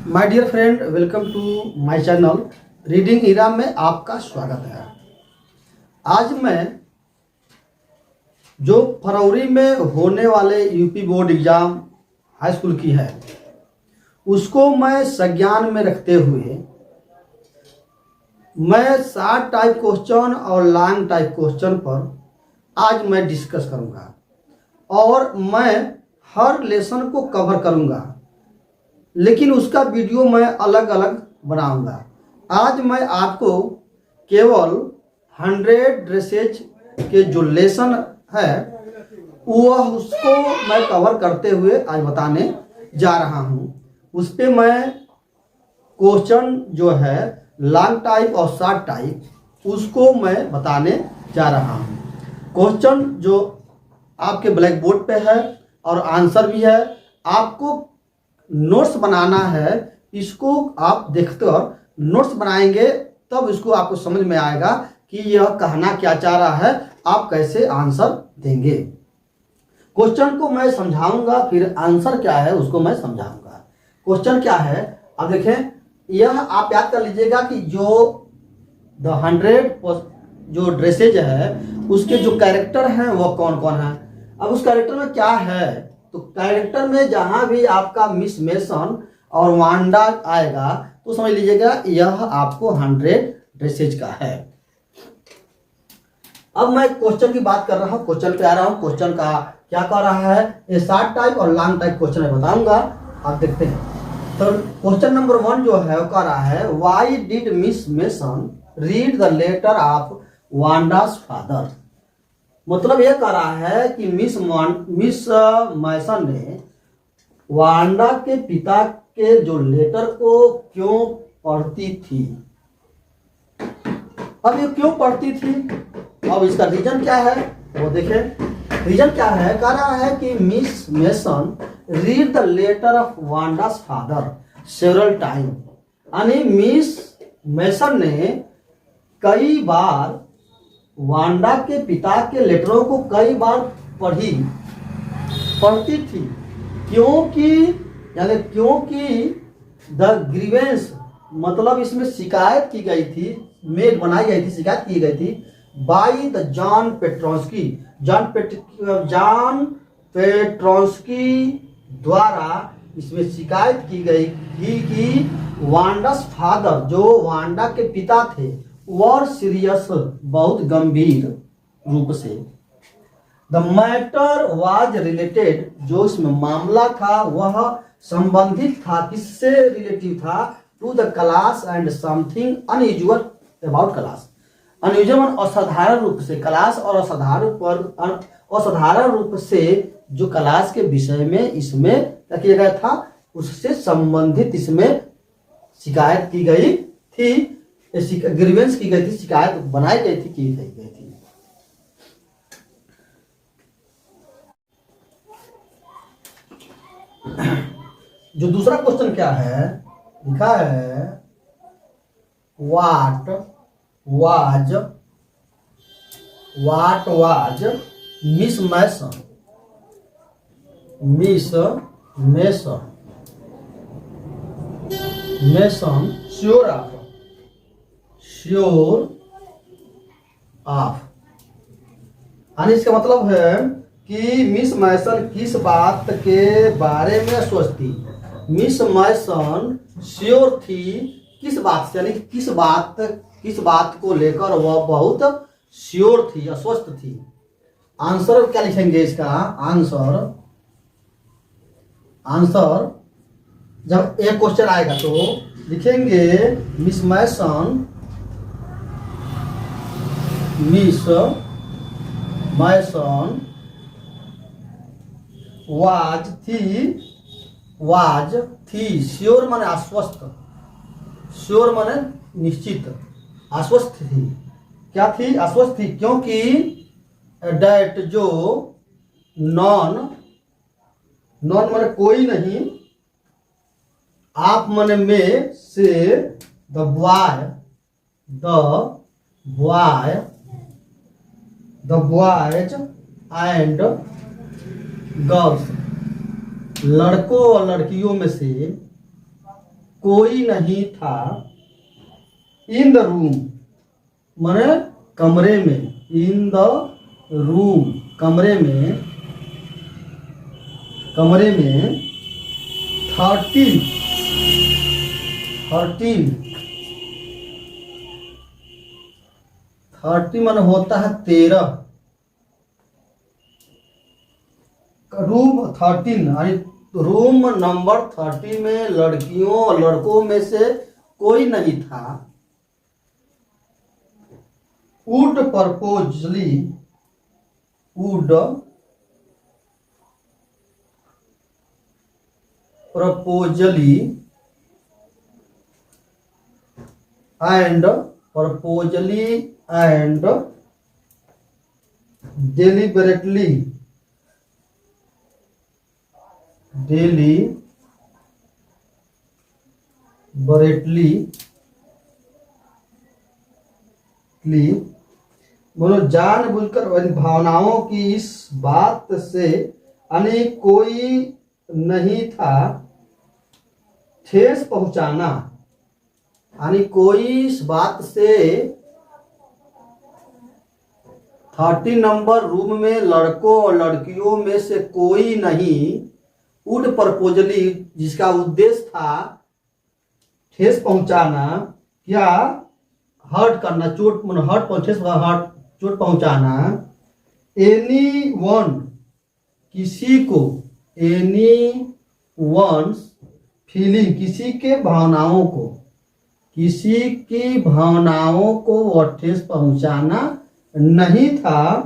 My dear friend, welcome to my channel reading era में आपका स्वागत है। आज मैं जो फरवरी में होने वाले UP board exam high school की है उसको मैं संज्ञान में रखते हुए मैं शॉर्ट टाइप क्वेश्चन और लॉन्ग टाइप क्वेश्चन पर आज मैं डिस्कस करूँगा और मैं हर लेसन को कवर करूँगा, लेकिन उसका वीडियो मैं अलग अलग बनाऊंगा। आज मैं आपको केवल 100 ड्रेसेज के जो लेसन है वह उसको मैं कवर करते हुए आज बताने जा रहा हूं। उस पर मैं क्वेश्चन जो है लॉन्ग टाइप और शॉर्ट टाइप उसको मैं बताने जा रहा हूं। क्वेश्चन जो आपके ब्लैक बोर्ड पे है और आंसर भी है। आपको नोट्स बनाना है, इसको आप देखकर नोट्स बनाएंगे तब इसको आपको समझ में आएगा कि यह कहना क्या चाह रहा है, आप कैसे आंसर देंगे। क्वेश्चन को मैं समझाऊंगा, फिर आंसर क्या है उसको मैं समझाऊंगा। क्वेश्चन क्या है अब देखें, यह आप याद कर लीजिएगा कि जो द 100 जो ड्रेसेज है उसके जो कैरेक्टर हैं वह कौन कौन है। अब उस कैरेक्टर में क्या है, तो कैरेक्टर में जहां भी आपका मिस मेसन और वांडा आएगा तो समझ लीजिएगा यह आपको 100 ड्रेसेज का है। अब मैं क्वेश्चन की बात कर रहा हूं, क्वेश्चन पे आ रहा हूं। क्वेश्चन का क्या कह रहा है, ये शॉर्ट टाइप और लॉन्ग टाइप क्वेश्चन मैं बताऊंगा, आप देखते हैं। तो क्वेश्चन नंबर 1 जो है वो कह रहा है, why did Miss Mason read the letter of Wanda's father. मतलब यह कह रहा है कि मिस मैसन ने वांडा के पिता के जो लेटर को क्यों पढ़ती थी। अब ये क्यों पढ़ती थी, अब इसका रीजन क्या है वो देखें। रीजन क्या है, कह रहा है कि Miss Mason read the letter of Wanda's father several time. यानी मिस मेसन ने कई बार वांडा के पिता के लेटरों को कई बार पढ़ती थी, क्योंकि द ग्रीवेंस मतलब इसमें शिकायत की गई थी, मेल बनाई गई थी, शिकायत की गई थी बाय द जॉन पेट्रोंस्की द्वारा इसमें शिकायत की गई थी कि वांडास फादर जो वांडा के पिता थे वर सीरियस बहुत गंभीर रूप से। द मैटर वाज रिलेटेड जो इसमें मामला था वह संबंधित था, किससे रिलेटिव था, to the class and something unusual about class. Unusual असाधारण रूप से, क्लास और असाधारण रूप से जो क्लास के विषय में इसमें क्या किया गया था उससे संबंधित इसमें शिकायत की गई थी, ग्रीवेंस की गई थी, शिकायत बनाई गई थी, की गई थी। जो दूसरा क्वेश्चन क्या है, लिखा है what was miss mason sure of. यानी इसका मतलब है कि मिस मैसन किस बात के बारे में आश्वस्त थी। मिस मैसन श्योर थी किस बात से, यानी किस बात को लेकर वह बहुत श्योर थी, आश्वस्त थी। आंसर क्या लिखेंगे इसका, आंसर जब एक क्वेश्चन आएगा तो लिखेंगे मिस मैसन वाज थी श्योर माने आश्वस्त, श्योर माने निश्चित, आश्वस्त थी। क्या थी, आश्वस्त थी, क्योंकि डेट जो नॉन माने कोई नहीं, आप माने में से द बॉयज एंड गर्ल्स लड़कों और लड़कियों में से कोई नहीं था इन द रूम, माने कमरे में, इन द रूम, कमरे में 13 माने होता है 13, रूम 13 यानी रूम नंबर 30 में लड़कियों और लड़कों में से कोई नहीं था। वुड प्रपोजली and deliberately बोलो जानबूझकर भावनाओं की इस बात से यानी कोई नहीं था ठेस पहुंचाना, यानी कोई इस बात से 30 नंबर रूम में लड़कों और लड़कियों में से कोई नहीं, वुड प्रपोजली जिसका उद्देश्य था ठेस पहुंचाना, क्या हर्ट करना, चोट चोट पहुंचाना, एनी वन किसी को, एनी वंस फीलिंग किसी के भावनाओं को, किसी की भावनाओं को वह ठेस पहुंचाना नहीं था,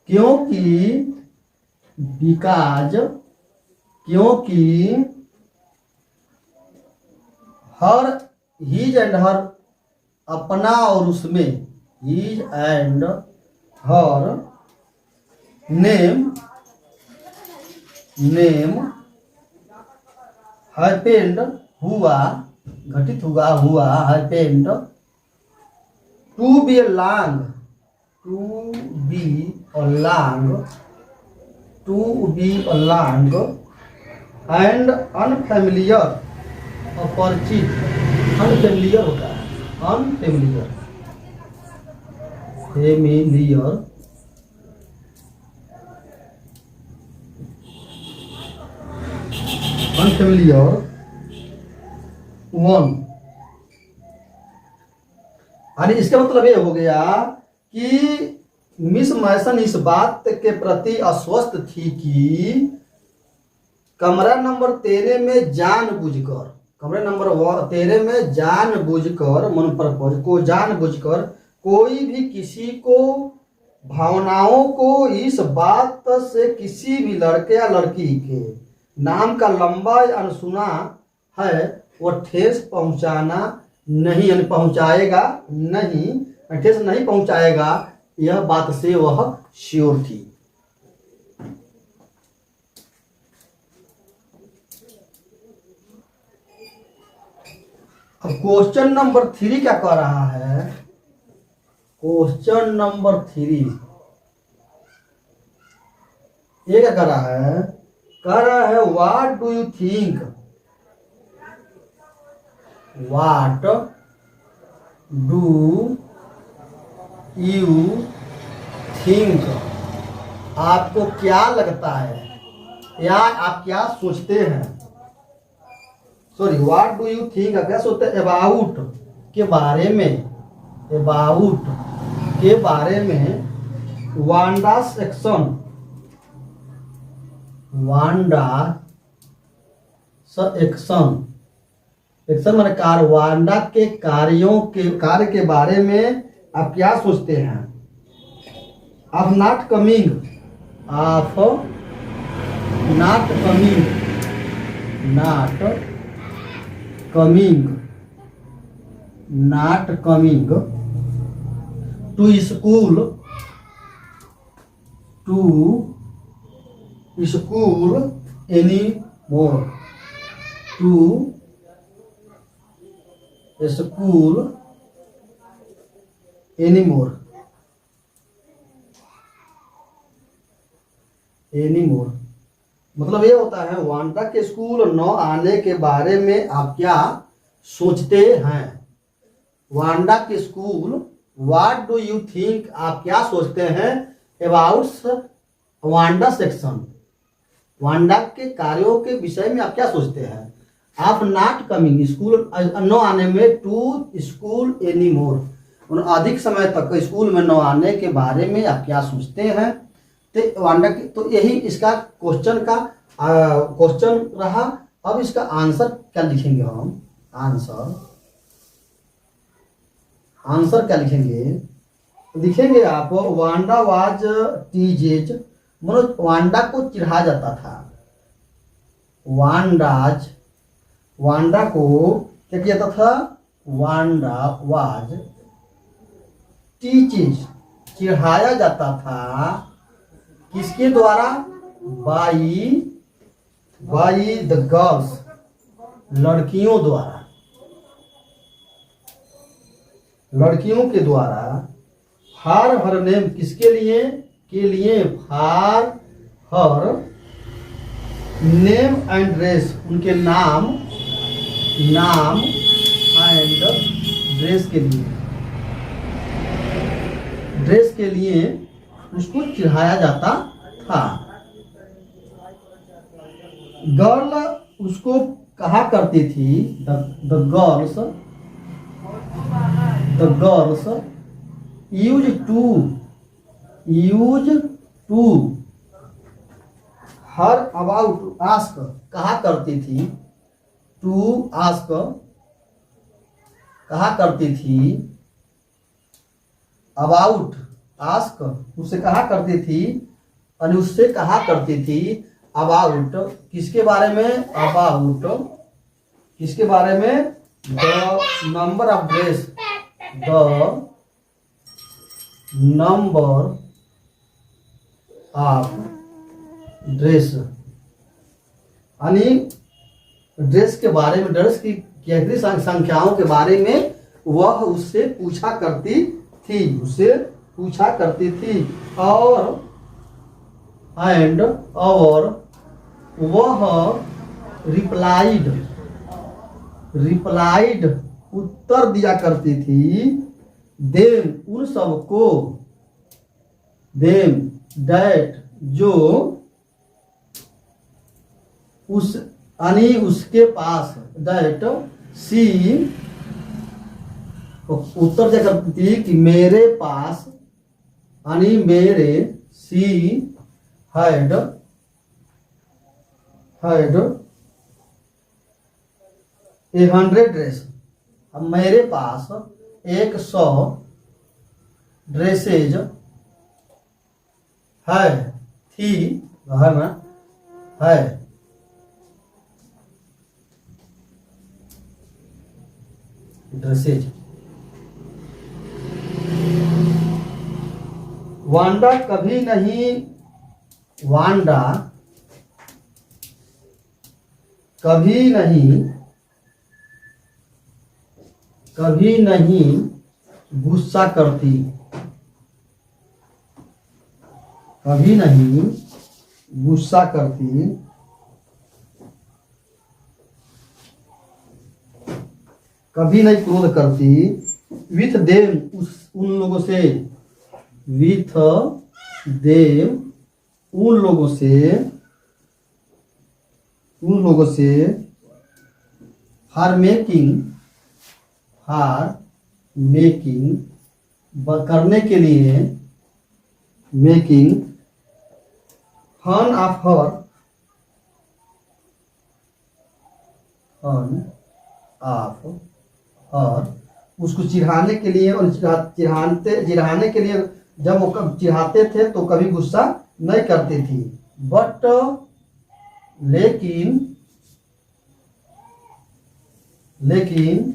क्योंकि हर हिज एंड हर अपना और उसमें, his and her name happened हुआ, घटित हुआ happened to be long and unfamiliar, अपरिचित, अनफेमिलियर होता है, अनफेमिलियर वन। यानी इसका मतलब ये हो गया कि मिस मैसन इस बात के प्रति अस्वस्थ थी कि कमरा नंबर 13 में जानबूझकर, कमरे नंबर 13 में जानबूझकर कोई भी किसी को भावनाओं को इस बात से किसी भी लड़के या लड़की के नाम का लंबा या अनसुना है वो ठेस पहुंचाना नहीं, यानी पहुंचाएगा नहीं, ठेस नहीं पहुंचाएगा, यह बात से वह श्योर थी। अब क्वेश्चन नंबर 3 क्या कह रहा है? क्वेश्चन नंबर 3 ये क्या कर रहा है? कह रहा है what do you think, what do you think, आपको क्या लगता है या आप क्या सोचते हैं, sorry what do you think क्या सोचते हैं अबाउट के बारे में, अबाउट के बारे में Wanda's action, Wanda action, action माने कार्य, वांडा के कार्य के बारे में आप क्या सोचते हैं? Of not coming, of not coming, not coming, not coming to school, to school anymore, to school anymore, anymore मतलब ये होता है वांडा के स्कूल न आने के बारे में आप क्या सोचते हैं। वांडा के school, what do you think, आप क्या सोचते हैं अबाउट वांडा सेक्शन, वांडा के कार्यों के विषय में आप क्या सोचते हैं। आप नॉट कमिंग स्कूल, न आने में, टू स्कूल एनी मोर, उन अधिक समय तक स्कूल में न आने के बारे में आप क्या सोचते हैं। तो वांडा की, तो यही इसका क्वेश्चन का क्वेश्चन रहा। अब इसका आंसर क्या लिखेंगे हम, आंसर क्या लिखेंगे, लिखेंगे आप वांडा वाज टीजेज, मतलब वांडा को चिढ़ा जाता था। वांडा को क्या किया जाता था, वांडा वाज टीजेज, चिढ़ाया जाता था। किसके द्वारा, बाई द गर्ल्स, लड़कियों द्वारा, लड़कियों के द्वारा। हर नेम, किसके लिए, के लिए, for her name and dress, उनके नाम एंड ड्रेस के लिए, उसको चिढ़ाया जाता था। गर्ल उसको कहा करती थी, the girls used to her about ask, कहा करती थी, टू आस्क कहा करती थी, अबाउट आस्क उससे कहा करती थी, और उससे कहा करती थी अबाउट, किसके बारे में, अबाउट किसके बारे में, the number of dress, the number of dress, यानी ड्रेस के बारे में, ड्रेस की कितनी संख्याओं के बारे में वह उससे पूछा करती थी, और वह रिप्लाइड उत्तर दिया करती थी, देम उन सबको, देम दैट जो, उस यानी उसके पास, दैट सी उत्तर दिया करती थी कि मेरे पास, यानी मेरे, सी हैड 100 ड्रेस, अब मेरे पास 100 ड्रेसेज थी, है ना, है ड्रेसेज। वांडा कभी नहीं गुस्सा करती, कभी नहीं क्रोध करती, विथ देम उन लोगों से, विथ देम उन लोगों से, फॉर मेकिंग करने के लिए, मेकिंग फन ऑफ हर, उसको चिढ़ाने के लिए, और चिढ़ाने के लिए जब वो चिढ़ाते थे तो कभी गुस्सा नहीं करती थी, बट लेकिन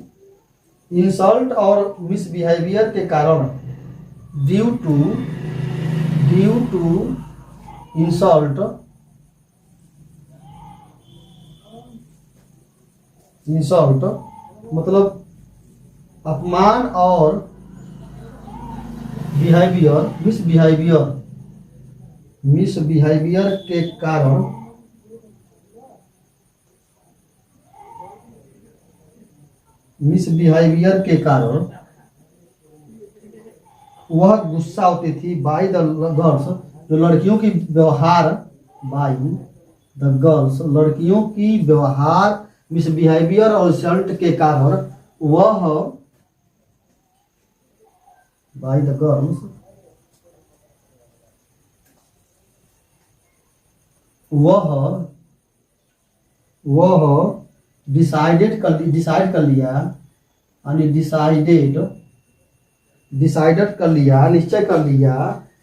इंसल्ट और मिसबिहेवियर के कारण, ड्यू टू इंसल्ट मतलब अपमान, और मिसबिहेवियर के कारण, मिसबिहेवियर के कारण वह गुस्सा होती थी बाई द गर्ल्स, जो लड़कियों की व्यवहार, बाई द गर्ल्स, लड़कियों की व्यवहार मिसबिहेवियर और इंसल्ट के कारण वह, बाई द गर्ल्स, वह डिसाइड कर लिया, यानी डिसाइडेड कर लिया, निश्चय कर लिया,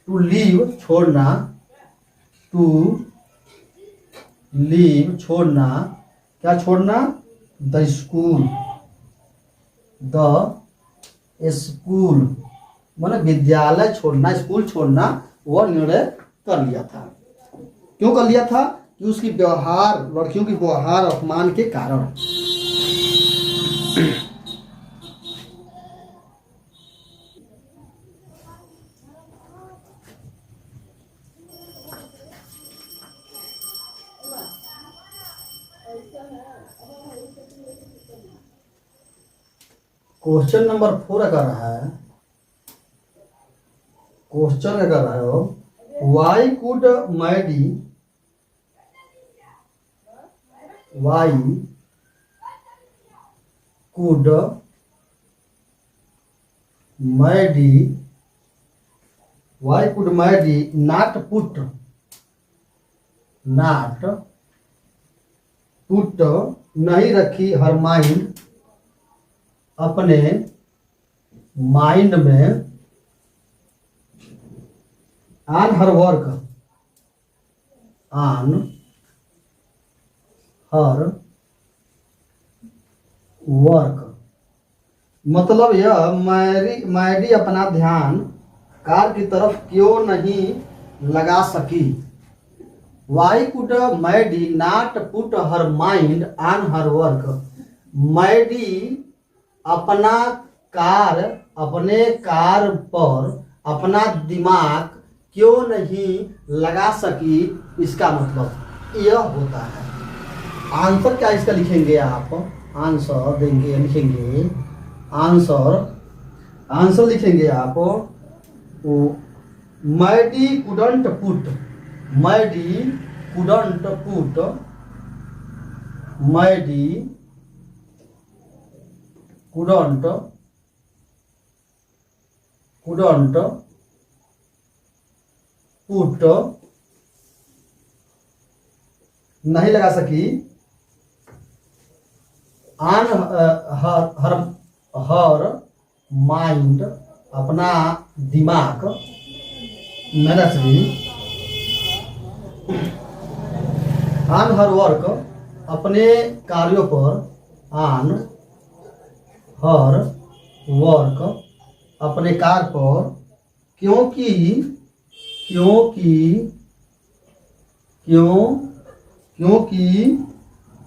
टू लीव छोड़ना, टू लीव छोड़ना, क्या छोड़ना, द स्कूल माने विद्यालय छोड़ना, स्कूल छोड़ना, वह निर्णय कर लिया था। क्यों कर लिया था? कि उसकी व्यवहार, लड़कियों की व्यवहार अपमान के कारण। क्वेश्चन नंबर 4 कर रहा है, क्वेश्चन कर रहा हो, why could Maddie, why could Maddie not put नहीं रखी हर माइंड, अपने माइंड में, on her work, on her work, मतलब यह मैडी अपना ध्यान कार की तरफ क्यों नहीं लगा सकी। Why could Maddie not put her mind on her work, Maddie अपने कार पर अपना दिमाग क्यों नहीं लगा सकी, इसका मतलब यह होता है। आंसर क्या इसका लिखेंगे आप, आंसर देंगे, लिखेंगे आंसर लिखेंगे आप, Maddy couldn't put, Maddy couldn't put, Maddy couldn't put, नहीं लगा सकी, ऑन हर माइंड, अपना दिमाग, मेरा सही, ऑन हर वर्क, अपने कार्यों पर, ऑन हर वर्क, अपने कार्य पर, क्योंकि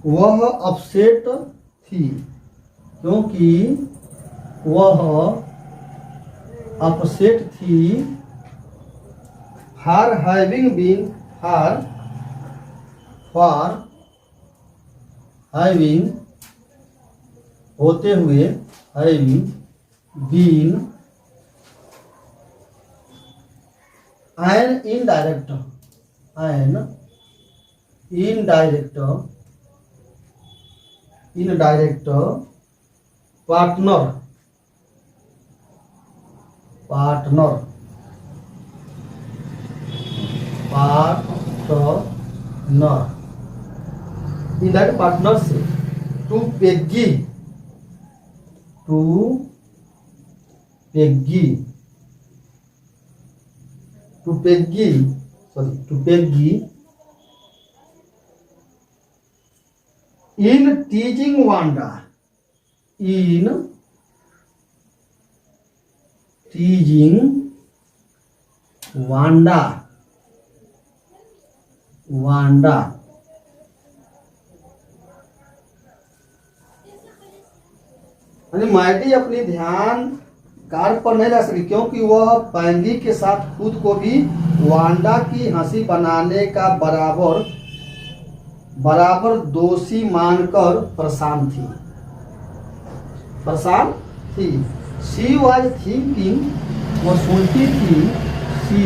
वह अपसेट थी, क्योंकि वह अपसेट थी, for having been, for having होते हुए, having been an indirect partner indirect partnership to Peggy in teaching Wanda, Maddy अपनी ध्यान कार्य पर नहीं ला सकी, क्योंकि वह पैंगी के साथ खुद को भी वांडा की हंसी बनाने का बराबर दोषी मानकर परेशान थी। परेशान थी। शी वाज थिंकिंग, वो सोचती थी। She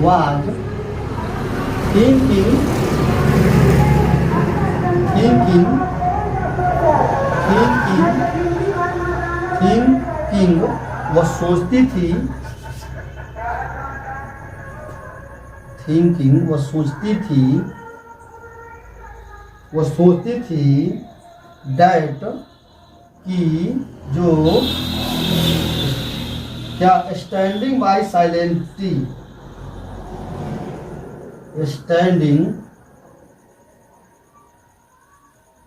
was thinking, thinking, thinking, thinking, वो सोचती थी। थिंकिंग, वो सोचती थी। वो सोचती थी डैट, कि जो क्या, standing by silently, standing,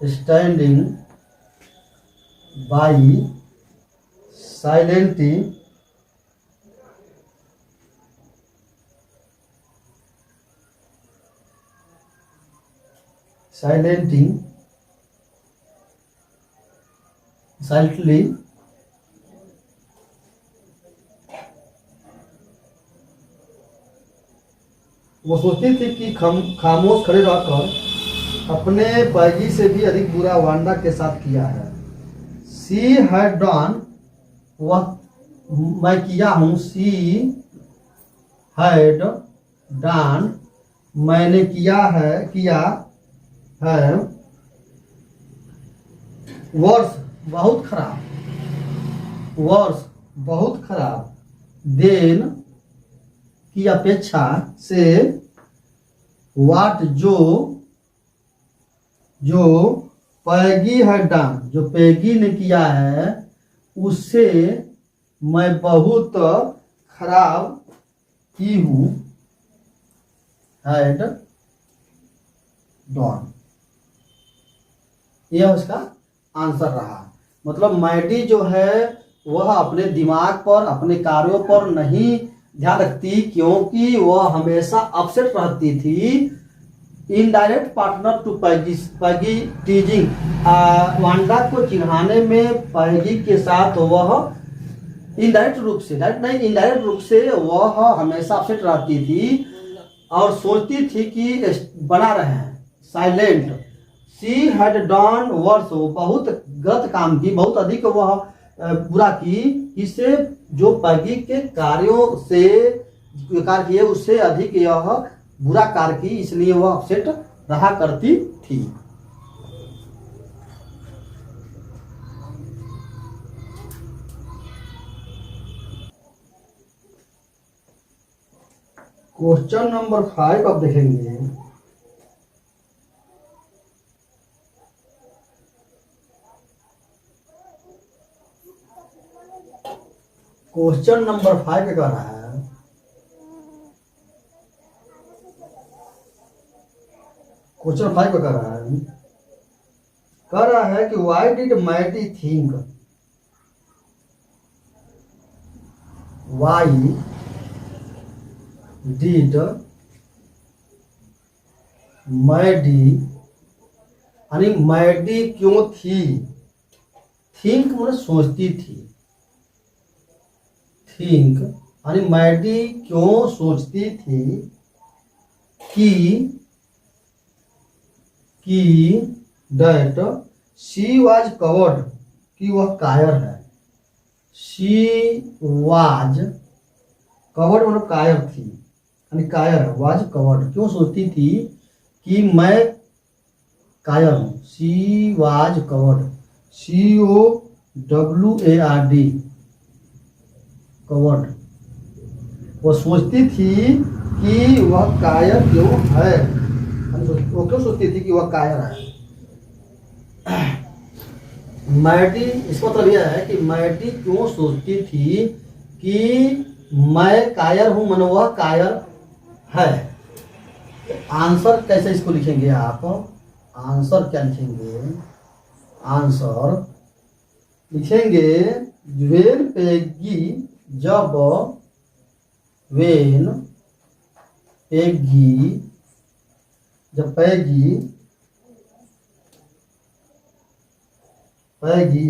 standing by silently, silenting, silently, वो सोचती थी कि खामोश खड़े रहकर अपने पैगी से भी अधिक बुरा वांडा के साथ किया है। सी हैड डन, वह मैं किया हूँ। सी हैड डन, मैंने किया है। वर्ष, बहुत खराब, वर्ष, बहुत खराब। देन, की अपेक्षा से। वाट, जो पैगी है डन, जो पैगी ने किया है उससे मैं बहुत खराब की हूँ। हैड डन, यह उसका आंसर रहा। मतलब मैडी जो है वह अपने दिमाग पर, अपने कार्यों पर नहीं ध्यान रखती, क्योंकि वह हमेशा अपसेट रहती थी। Indirect partner to Peggy teasing, Wanda को चिढ़ाने में पैगी के साथ वह इनडायरेक्ट रूप से, डायरेक्ट नहीं इनडायरेक्ट रूप से वह हमेशा अपसेट रहती थी और सोचती थी कि बना रहे silent. She had done worse, बहुत गलत काम की, बहुत अधिक वह बुरा की। इसे जो पैगी के कार्यों से कार्य किए उससे अधिक यह बुरा कार्य की, इसलिए वह अपसेट रहा करती थी। क्वेश्चन नंबर 5 आप देखेंगे। क्वेश्चन नंबर 5 कह रहा है, क्वेश्चन 5 कह रहा है कि why did Maddy think, why did Maddy, यानी मैडी क्यों थी। थिंक मतलब सोचती थी। थिंक यानी मैडी क्यों सोचती थी कि डैट शी वाज कवर्ड, कि वह कायर है। शी वाज कवर्ड मतलब कायर थी, यानी कायर है। वाज कवर्ड, क्यों सोचती थी कि मैं कायर हूँ। She was covered, COWARD, covered. वो सोचती थी कि वह कायर क्यों है, वो क्यों सोचती थी कि वह कायर है। मैडी, इसका मतलब यह है कि मैडी क्यों सोचती थी कि मैं कायर हूं, मन वह कायर है। आंसर कैसे इसको लिखेंगे आप, आंसर क्या लिखेंगे, आंसर लिखेंगे वेन पैगी, जब वेन पैगी, जब पैगी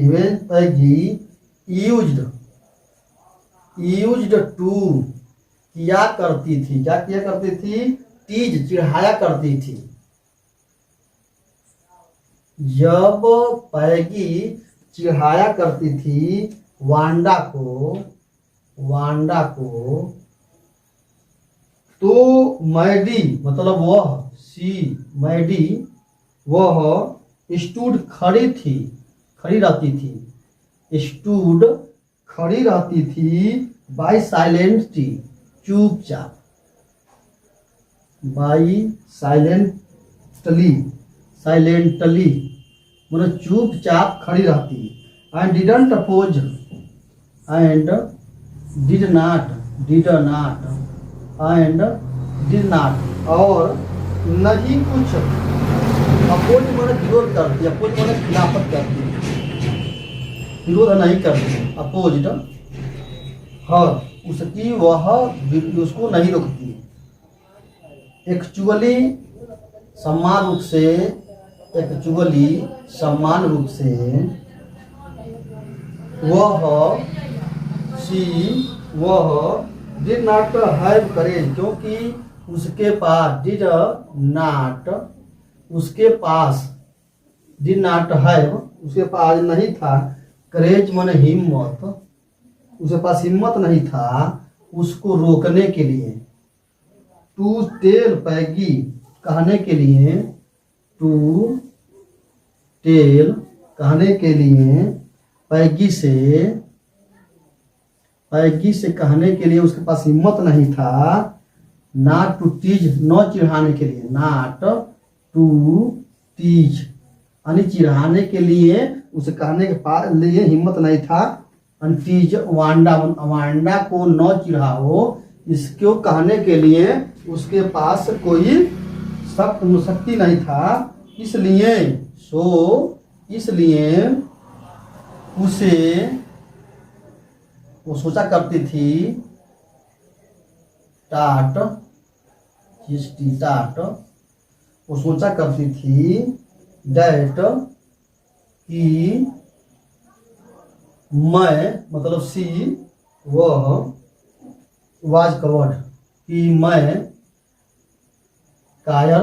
वेन पैगी यूज्ड टू, किया करती थी, क्या किया करती थी, टीज, चिढ़ाया करती थी। जब पैगी चिढ़ाया करती थी वांडा को। तो मैडी मतलब वह, सी मैडी वह स्टूड खड़ी रहती थी, स्टूड खड़ी रहती थी बाई साइलेंटली चुपचाप, बाई साइलेंटली मतलब चुपचाप खड़ी रहती, and didn't oppose and did not और नहीं कुछ अपोज माने विरोध करती, अपोज माने खिलाफत करती, विरोध नहीं करती, अपोजिट हर उसकी वह उसको नहीं रोकती। एक्चुअली समान रूप से वह डिड नॉट हैव करेज क्योंकि उसके पास डिड नॉट हैव उसके पास नहीं था, करेज माने हिम्मत, उसके पास हिम्मत नहीं था उसको रोकने के लिए। टू टेल पैगी कहने के लिए, टू टेल कहने के लिए, पैगी से कहने के लिए उसके पास हिम्मत नहीं था। नॉट टू टीज न चिढ़ाने के लिए, नॉट टू टीज यानी चिढ़ाने के लिए उसे कहने के लिए हिम्मत नहीं था। टीज वांडा को न चिढ़ाओ, इसको कहने के लिए उसके पास कोई शक्ति नहीं था, इसलिए उसे वो सोचा करती थी वो सोचा करती थी दैट कि मैं मतलब सी वह वाज कवर्ड कि मैं कायर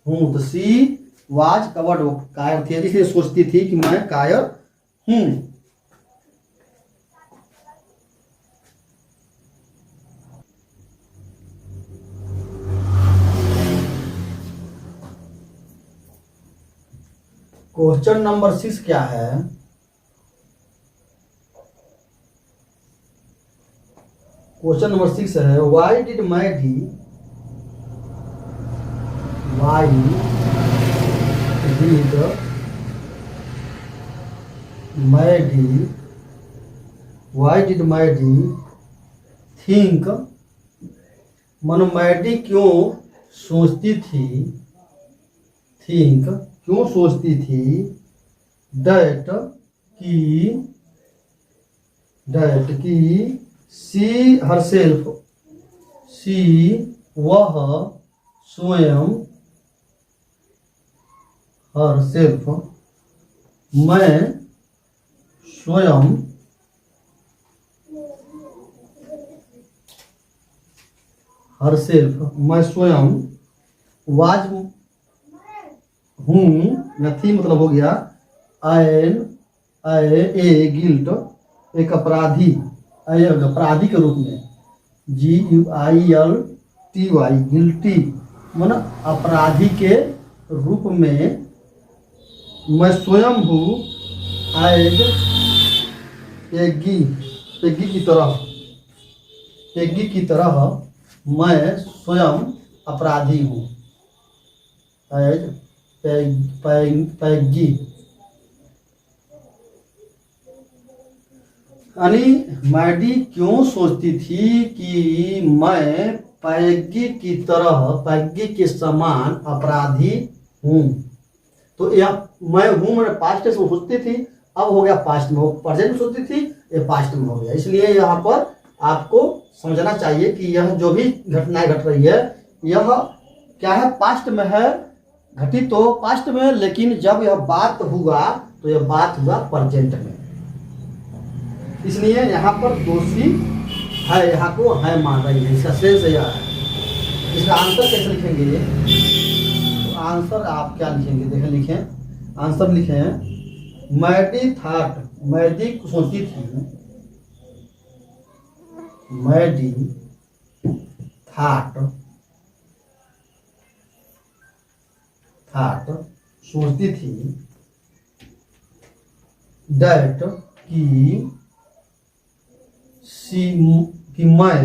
हूँ, तो सी वाज कवर्ड वो कायर थी, इसलिए सोचती थी कि मैं कायर हूँ। क्वेश्चन नंबर 6 क्या है? क्वेश्चन नंबर 6 है वाई डिड मैडी थिंक मन मैडी क्यों सोचती थी दैट की सी वह स्वयं मैं स्वयं वाज हूँ या थी मतलब हो गया गिल्ट एक अपराधी के रूप में, GUILTY गिल्टी मन अपराधी के रूप में मैं स्वयं हूँ, एज पेगी की तरह मैं स्वयं अपराधी हूँ, एज पैगी यानी मैडी क्यों सोचती थी कि मैं पैगी के समान अपराधी हूँ। तो यह मैं हूँ मैंने पास्ट में सोचती थी, अब हो गया पास्ट में, वो प्रेजेंट में सोचती थी, ये पास्ट में हो गया। इसलिए यहाँ पर आपको समझना चाहिए कि यह जो भी घटनाएं घट रही है यह क्या है, पास्ट में है, घटी तो पास्ट में, लेकिन जब यह बात हुआ तो यह बात हुआ प्रेजेंट में। इसलिए यहाँ पर दोषी है, यहाँ को है मान रही है, इसका सेंस यह है। इसका आंसर कैसे लिखेंगे? तो आंसर आप क्या लिखेंगे, देखें लिखें आंसर लिखें। मैडी थाट, मैडी सोचती थी, मैडी थाट, थाट सोचती थी, डैट कि मैं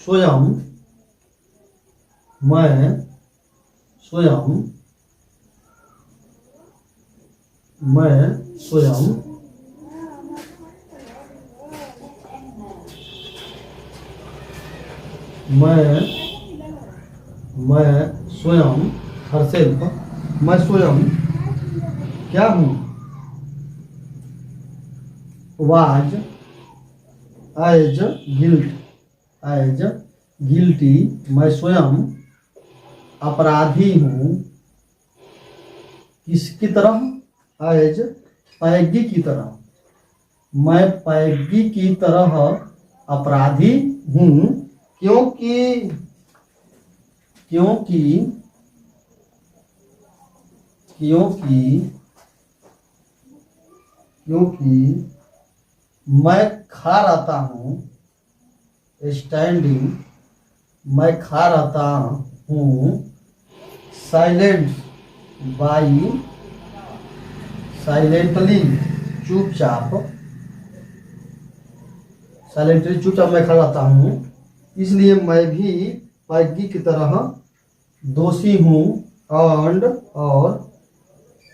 स्वयं हरसेल्फ, मैं स्वयं क्या हूँ, वाज एज गिल्टी, मैं स्वयं अपराधी हूँ, किसकी तरह, एज पैगी की तरह, मैं पैगी की तरह अपराधी हूँ, क्योंकि मैं खा रहता हूँ, स्टैंडिंग, मैं खा रहता हूँ, साइलेंटली चुपचाप मैं खड़ा रहता हूँ, इसलिए मैं भी पैगी की तरह दोषी हूँ, और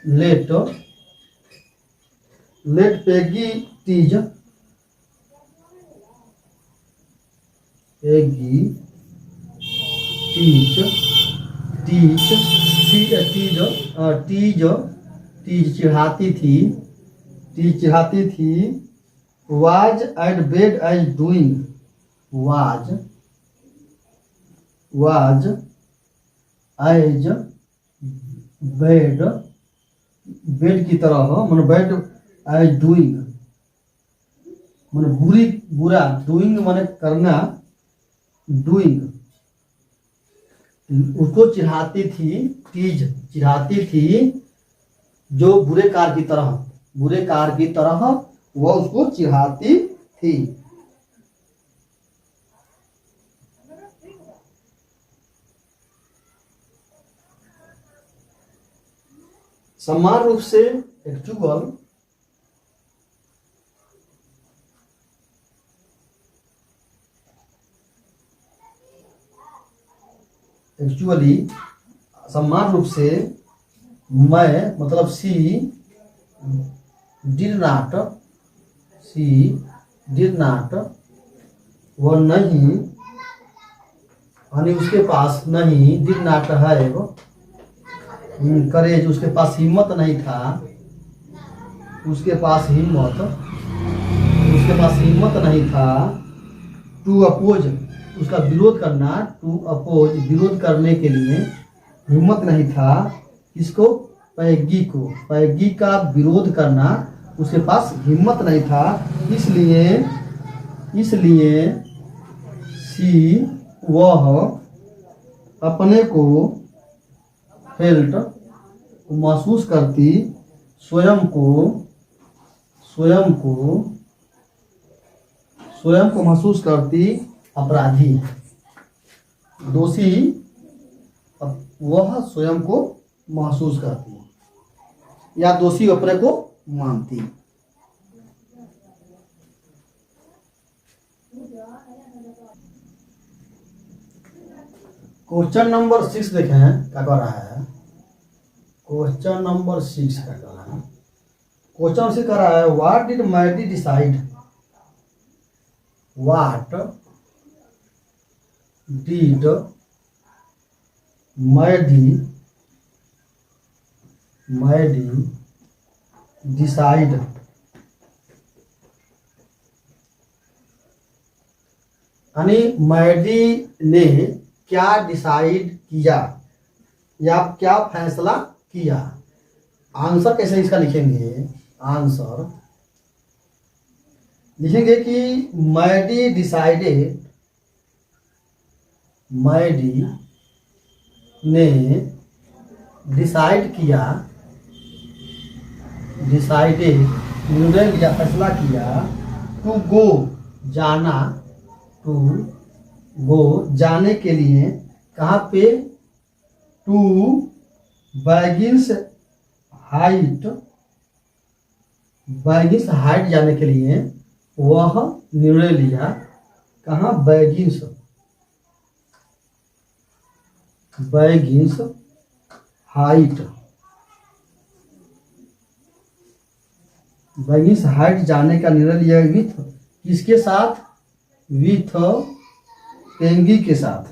लेट पैगी टीज चिढ़ाती थी, was at bad as doing, was as bad की तरह, मतलब बेड एज डूइंग, मतलब बुरा, डूइंग माने करना, डूइंग उसको चिढ़ाती थी, जो बुरे कार की तरह वह उसको चिढ़ाती थी। समान रूप से एक्चुअली समान रूप से मैं, मतलब सी डिड नॉट, वो नहीं, यानी उसके पास नहीं, डिड नॉट हैव करेज, उसके पास हिम्मत नहीं था, उसके पास हिम्मत नहीं था, टू अपोज, उसका विरोध करना, टू अपोज विरोध करने के लिए हिम्मत नहीं था, इसको पैगी का विरोध करना उसके पास हिम्मत नहीं था, इसलिए सी वह अपने को फेल्ट महसूस करती, स्वयं को महसूस करती अपराधी, दोषी, वह स्वयं को महसूस करती या दोषी अपने को मानती। क्वेश्चन नंबर 6 देखें क्या कर रहा है। क्वेश्चन नंबर 6 क्या कर रहा है। क्वेश्चन से कर रहा है, what did Maddy decide, what did Maddy decide, यानी मैडी ने क्या डिसाइड किया या क्या फैसला किया। आंसर कैसे इसका लिखेंगे, आंसर लिखेंगे कि मैडी डिसाइडेड, मैडी ने डिसाइड किया, डिसाइडेड निर्णय लिया, फैसला किया, टू गो जाना, टू गो जाने के लिए, कहाँ पे, टू बैगिंस हाइट, बैगिंस हाइट जाने के लिए वह निर्णय लिया, कहाँ, बैगिंस, बैगिंस हाइट, बैगिंस हाइट जाने का निर्णय लिया विथ, किसके साथ, विथ पेंगी के साथ,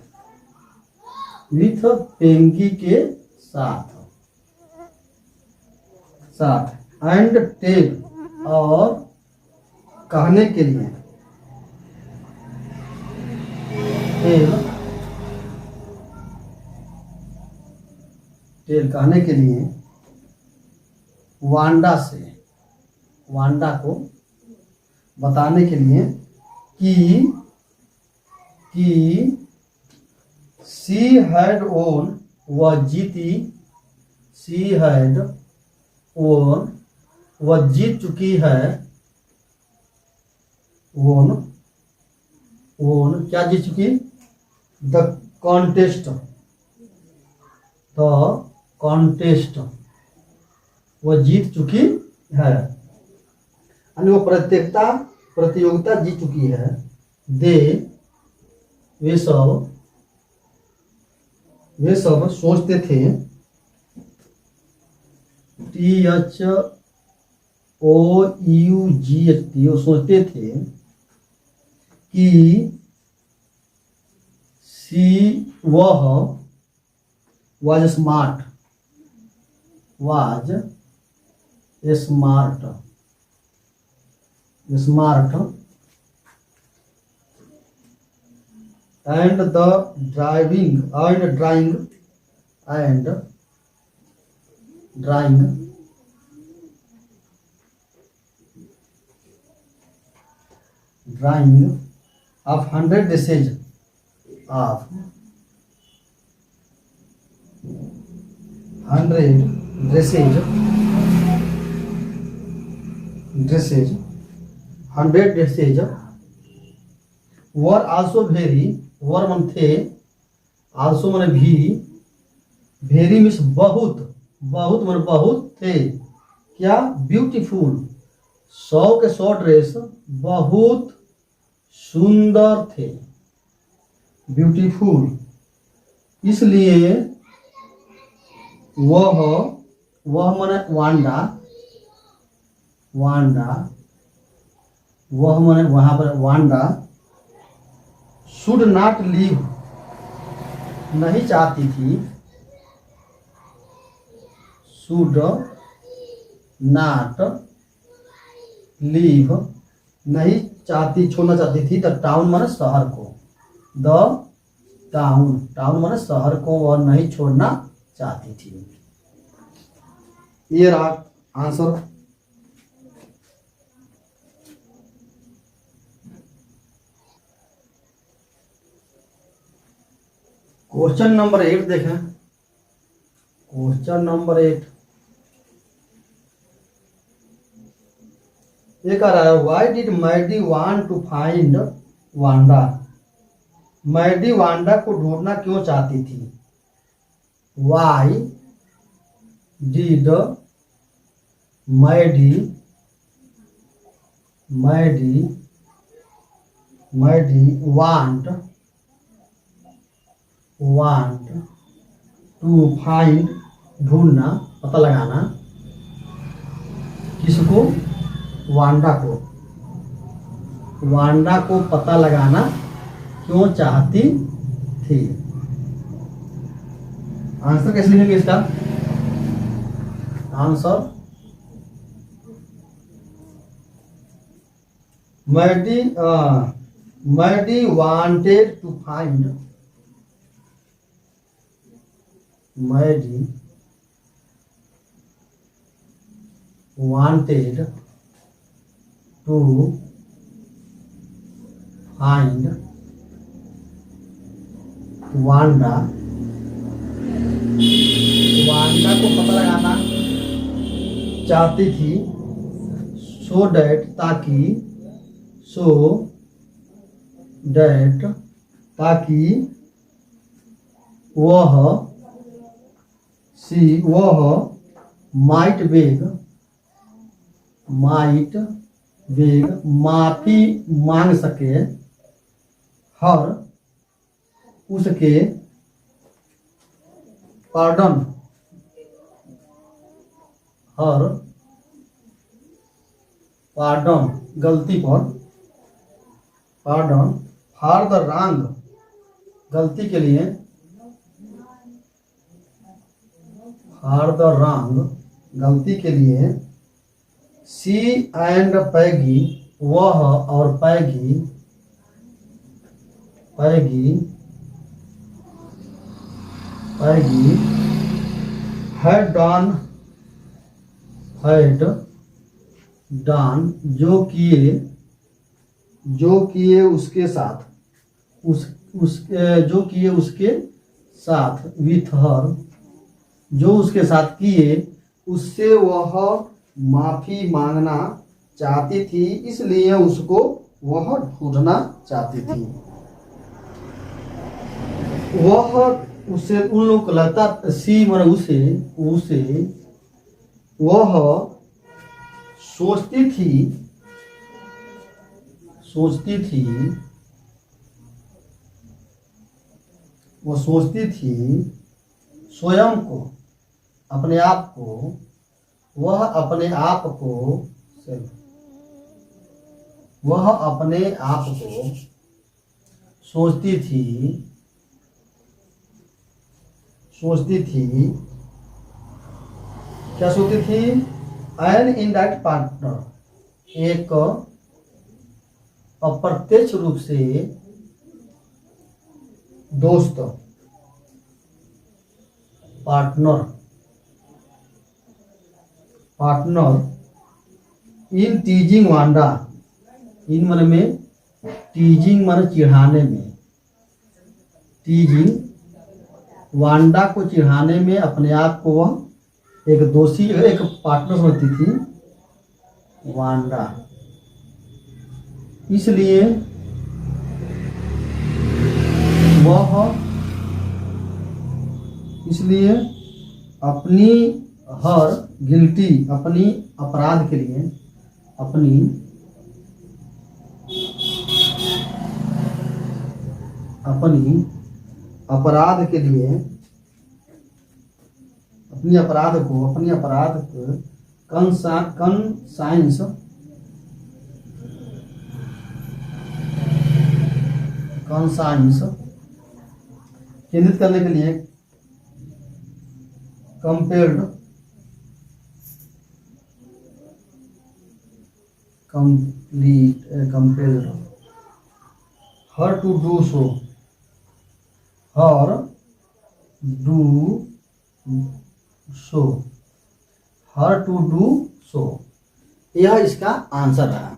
विथ पेंगी के साथ, साथ, एंड टेल और कहने के लिए, टेल, टेल कहने के लिए, वांडा से, वांडा को बताने के लिए कि शी हैड ओन, वह जीती, शी हैड ओन, वह जीत चुकी है, ओन, ओन क्या जीत चुकी, द कॉन्टेस्ट, द कॉन्टेस्ट वह जीत चुकी है, यानी वो प्रतियोगिता जीत चुकी है, दे वे सब सोचते थे, THOUGHT वो सोचते थे कि वह was smart, was smart, smart, and the driving and drawing and drawing of 100 dresses of 100 dresses 100 dresses were also very, were मन थे, also मन भी, very मीन्स बहुत, बहुत मन बहुत थे, क्या, ब्यूटीफुल, 100 के 100 ड्रेस बहुत सुंदर थे, ब्यूटीफुल, इसलिए वह माने वांडा, वांडा, वह माने वहां पर वांडा, शुड नॉट लीव नहीं चाहती थी, शुड नॉट लीव नहीं चाहती, छोड़ना चाहती थी, द टाउन माने शहर को, द टाउन, टाउन माने शहर को वह नहीं छोड़ना चाहती थी। ये रहा आंसर। क्वेश्चन नंबर 8 देखें। क्वेश्चन नंबर 8 ये कह रहा है, why did Maddy want to find Wanda, Maddy Wanda को ढूंढना क्यों चाहती थी, why did Maddy want to find ढूंढना, पता लगाना, किसको, वांडा को, वांडा को पता लगाना क्यों चाहती थी। आंसर कैसे लिखेंगे इसका, answer Maddy wanted to find, Maddy wanted to find Wanda, Wanda को पता लगाना चाहती थी, सो डैट ताकि वह माइट बेग माफी मांग सके हर उसके पार्डन गलती पर फॉर द रॉन्ग गलती के लिए सी एंड पैगी वह और पैगी had done जो किए उसके साथ with her जो उसके साथ किए उससे वह माफी मांगना चाहती थी, इसलिए उसको वह ढूंढना चाहती थी। वह उसे उन लोगों को लगता सी मर उसे वह सोचती थी स्वयं को अपने आप को सोचती थी क्या सोचती थी? एन इनडायरेक्ट पार्टनर एक अप्रत्यक्ष रूप से दोस्त पार्टनर इन टीजिंग वांडा इन मन में टीजिंग मन चिढ़ाने में वांडा को चिढ़ाने में अपने आप को वह एक पार्टनर समझती थी वांडा, इसलिए अपनी अपराध के लिए अपनी अपराध को कंसाइंस केंद्रित करने के लिए compelled her to do so यह इसका आंसर है।